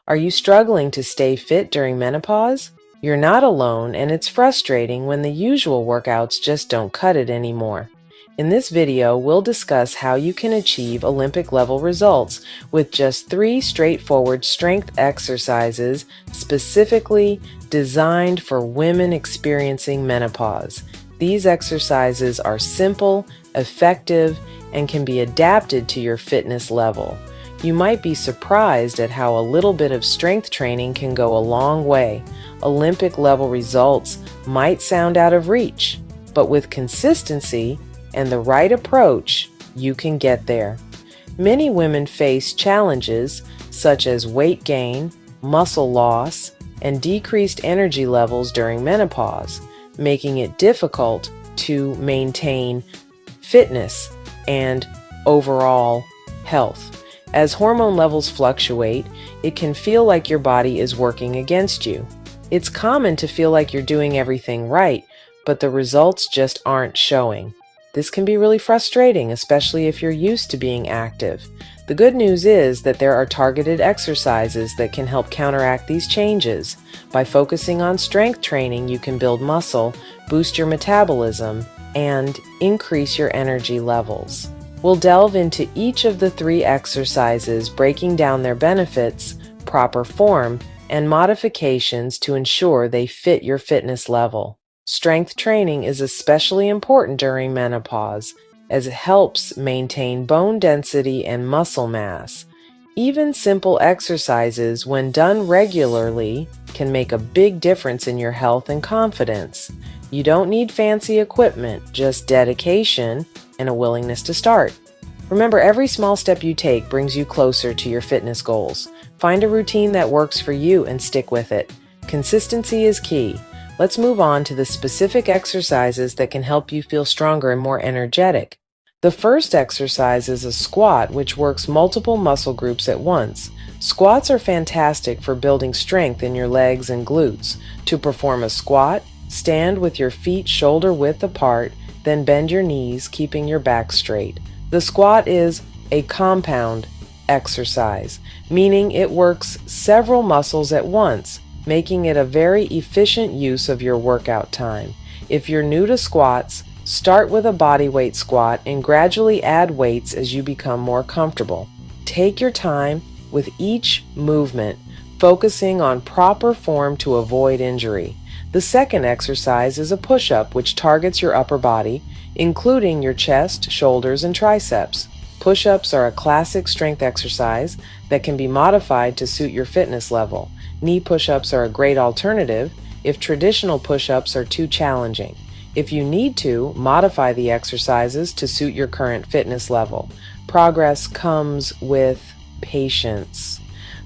Are you struggling to stay fit during menopause? You're not alone, and it's frustrating when the usual workouts just don't cut it anymore. In this video, we'll discuss how you can achieve Olympic level results with just 3 straightforward strength exercises specifically designed for women experiencing menopause. These exercises are simple, effective, and can be adapted to your fitness level. You might be surprised at how a little bit of strength training can go a long way. Olympic level results might sound out of reach, but with consistency and the right approach, you can get there. Many women face challenges such as weight gain, muscle loss, and decreased energy levels during menopause, making it difficult to maintain fitness and overall health. As hormone levels fluctuate, it can feel like your body is working against you. It's common to feel like you're doing everything right, but the results just aren't showing. This can be really frustrating, especially if you're used to being active. The good news is that there are targeted exercises that can help counteract these changes. By focusing on strength training, you can build muscle, boost your metabolism, and increase your energy levels. We'll delve into each of the 3 exercises, breaking down their benefits, proper form, and modifications to ensure they fit your fitness level. Strength training is especially important during menopause, as it helps maintain bone density and muscle mass. Even simple exercises, when done regularly, can make a big difference in your health and confidence. You don't need fancy equipment, just dedication and a willingness to start. Remember, every small step you take brings you closer to your fitness goals. Find a routine that works for you and stick with it. Consistency is key. Let's move on to the specific exercises that can help you feel stronger and more energetic. The first exercise is a squat, which works multiple muscle groups at once. Squats are fantastic for building strength in your legs and glutes. To perform a squat, stand with your feet shoulder width apart, then bend your knees, keeping your back straight. The squat is a compound exercise, meaning it works several muscles at once, making it a very efficient use of your workout time. If you're new to squats, start with a bodyweight squat and gradually add weights as you become more comfortable. Take your time with each movement, focusing on proper form to avoid injury. The second exercise is a push-up, which targets your upper body, including your chest, shoulders, and triceps. Push-ups are a classic strength exercise that can be modified to suit your fitness level. Knee push-ups are a great alternative if traditional push-ups are too challenging. If you need to, modify the exercises to suit your current fitness level. Progress comes with patience.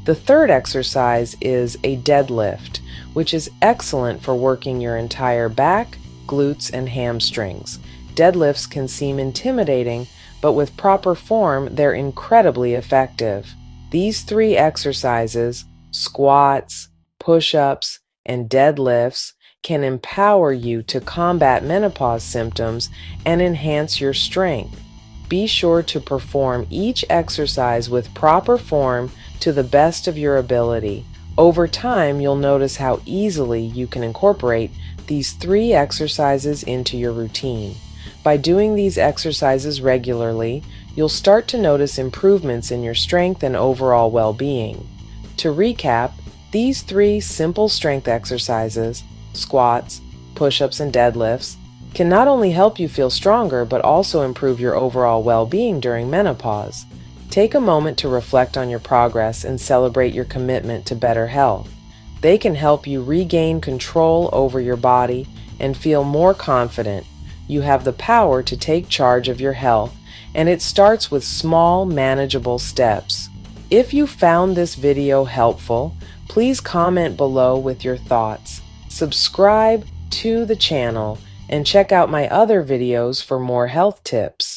The third exercise is a deadlift, which is excellent for working your entire back, glutes, and hamstrings. Deadlifts can seem intimidating, but with proper form, they're incredibly effective. These 3 exercises, squats, push-ups, and deadlifts, can empower you to combat menopause symptoms and enhance your strength. Be sure to perform each exercise with proper form to the best of your ability. Over time, you'll notice how easily you can incorporate these 3 exercises into your routine. By doing these exercises regularly, you'll start to notice improvements in your strength and overall well-being. To recap, these 3 simple strength exercises, squats, push-ups, and deadlifts, can not only help you feel stronger, but also improve your overall well-being during menopause. Take a moment to reflect on your progress and celebrate your commitment to better health. They can help you regain control over your body and feel more confident. You have the power to take charge of your health, and it starts with small, manageable steps. If you found this video helpful, please comment below with your thoughts. Subscribe to the channel and check out my other videos for more health tips.